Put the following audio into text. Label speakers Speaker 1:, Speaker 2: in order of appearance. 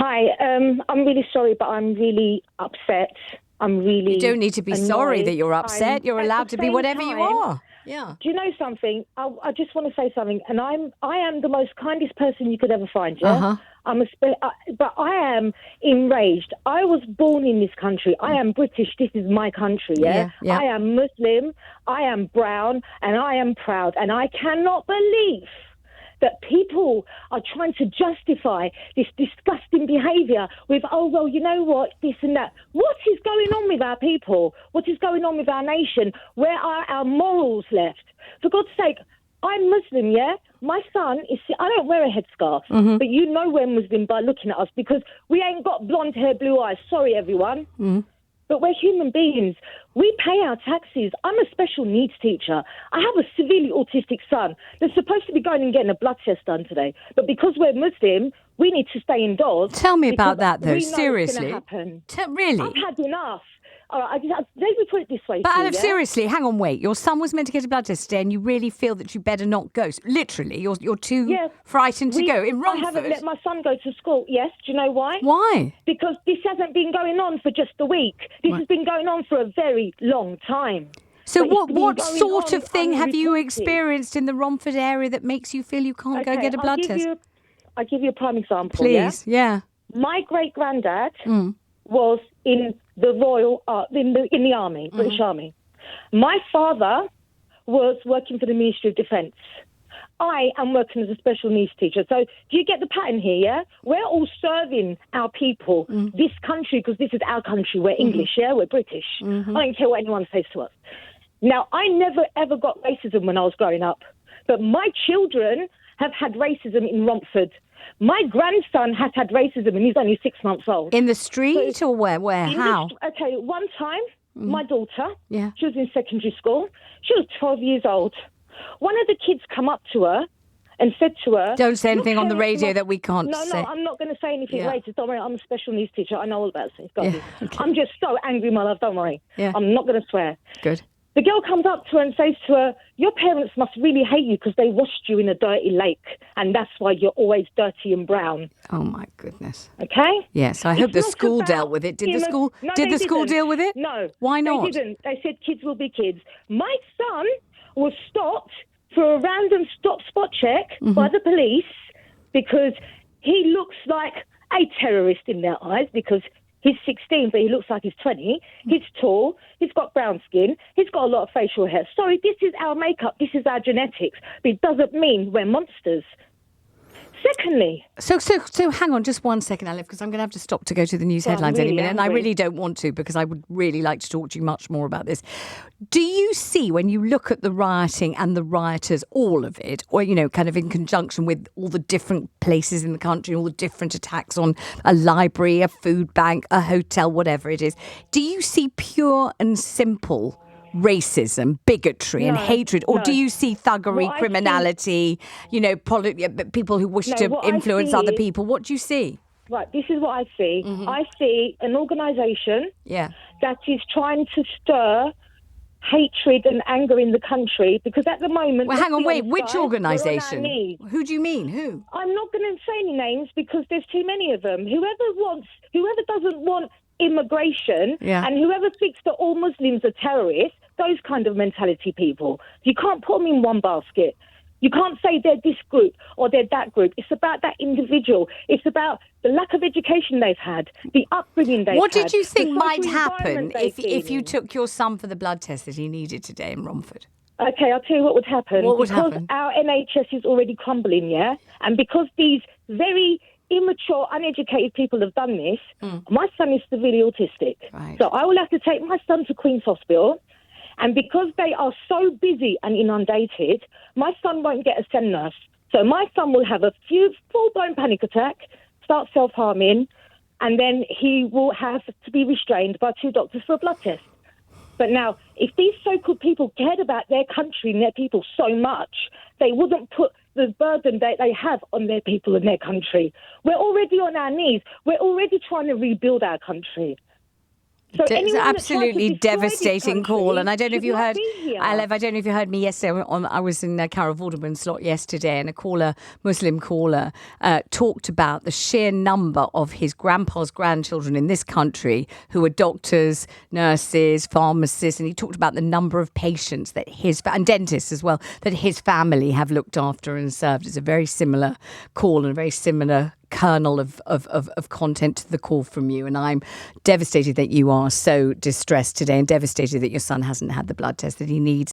Speaker 1: Hi, I'm really sorry, but I'm really upset. I'm really
Speaker 2: You don't need to be
Speaker 1: annoyed.
Speaker 2: sorry that you're upset. You're allowed to be whatever you are. Yeah.
Speaker 1: Do you know something? I just want to say something, and I am the most kindest person you could ever find. Yeah, but I am enraged. I was born in this country. I am British. This is my country. Yeah? I am Muslim. I am brown, and I am proud, and I cannot believe that people are trying to justify this disgusting behaviour with, oh, well, you know what, this and that. What is going on with our people? What is going on with our nation? Where are our morals left? For God's sake, I'm Muslim, yeah? My son is... I don't wear a headscarf, but you know we're Muslim by looking at us because we ain't got blonde hair, blue eyes. Sorry, everyone. But we're human beings. We pay our taxes. I'm a special needs teacher. I have a severely autistic son that's supposed to be going and getting a blood test done today. But because we're Muslim, we need to stay indoors.
Speaker 2: Tell me about that, though.
Speaker 1: We know
Speaker 2: Seriously.
Speaker 1: it's going to happen.
Speaker 2: Really?
Speaker 1: I've had enough. All right, let me put it this way.
Speaker 2: But Alev, seriously, hang on, wait. Your son was meant to get a blood test today and you really feel that you better not go. So, literally, you're too frightened to go. In Romford.
Speaker 1: I haven't let my son go to school. Yes, do you know why?
Speaker 2: Why?
Speaker 1: Because this hasn't been going on for just a week. This has been going on for a very long time.
Speaker 2: So what sort of thing have you experienced in the Romford area that makes you feel you can't go get a blood test?
Speaker 1: I'll give you a prime example.
Speaker 2: Please, yeah.
Speaker 1: My great-granddad was in the in the army, British Army. My father was working for the Ministry of Defence. I am working as a special needs teacher. So do you get the pattern here, yeah? We're all serving our people, this country, because this is our country. We're English, yeah? We're British. I don't care what anyone says to us. Now, I never, ever got racism when I was growing up. But my children have had racism in Romford. My grandson has had racism and he's only 6 months old.
Speaker 2: In the street or where? How?
Speaker 1: Okay, one time, my daughter, she was in secondary school. She was 12 years old. One of the kids come up to her and said to her... Don't say anything on the radio that we can't say. No, I'm not going to say anything racist. Don't worry, I'm a special needs teacher. I know all about it. I'm just so angry, my love. Don't worry. I'm not going to swear.
Speaker 2: Good.
Speaker 1: The girl comes up to her and says to her, your parents must really hate you because they washed you in a dirty lake and that's why you're always dirty and brown.
Speaker 2: Oh, my goodness.
Speaker 1: Okay?
Speaker 2: Yes, I hope the school dealt with it. Did the school deal with it?
Speaker 1: No.
Speaker 2: Why not?
Speaker 1: They didn't. They said kids will be kids. My son was stopped for a random spot check by the police because he looks like a terrorist in their eyes because he's 16, but he looks like he's 20. He's tall. He's got brown skin. He's got a lot of facial hair. Sorry, this is our makeup. This is our genetics. But it doesn't mean we're monsters. Secondly...
Speaker 2: So hang on just 1 second, Alev, because I'm going to have to stop to go to the news headlines any minute. And I really don't want to because I would really like to talk to you much more about this. Do you see, when you look at the rioting and the rioters, all of it, or, you know, kind of in conjunction with all the different places in the country, all the different attacks on a library, a food bank, a hotel, whatever it is, do you see pure and simple racism, bigotry and hatred, or do you see thuggery, criminality, people who wish to influence other people? What do you see?
Speaker 1: Right, this is what I see. I see an organisation that is trying to stir hatred and anger in the country because at the moment...
Speaker 2: Well, hang on, wait, which organisation? Who do you mean? Who?
Speaker 1: I'm not going to say any names because there's too many of them. Whoever doesn't want immigration and whoever thinks that all Muslims are terrorists, those kind of mentality people. You can't put them in one basket. You can't say they're this group or they're that group. It's about that individual. It's about the lack of education they've had, the upbringing they've had.
Speaker 2: What did you think might happen if you took your son for the blood test that he needed today in Romford?
Speaker 1: Okay, I'll tell you what would happen.
Speaker 2: What would happen?
Speaker 1: Because our NHS is already crumbling, and because these very immature, uneducated people have done this, my son is severely autistic. Right. So I will have to take my son to Queen's Hospital. And because they are so busy and inundated, my son won't get a SEN nurse. So my son will have a few full-blown panic attack, start self-harming, and then he will have to be restrained by 2 doctors for a blood test. But now, if these so-called people cared about their country and their people so much, they wouldn't put the burden that they have on their people and their country. We're already on our knees. We're already trying to rebuild our country. So
Speaker 2: It's
Speaker 1: anyone
Speaker 2: absolutely devastating call. And I don't know if you heard,
Speaker 1: Alev,
Speaker 2: I don't know if you heard me yesterday. I was in Carol Vorderman's slot yesterday, and a Muslim caller, talked about the sheer number of his grandpa's grandchildren in this country who are doctors, nurses, pharmacists, and he talked about the number of patients that and dentists as well, that his family have looked after and served. It's a very similar call and a very similar kernel of content to the call from you, and I'm devastated that you are so distressed today and devastated that your son hasn't had the blood test that he needs.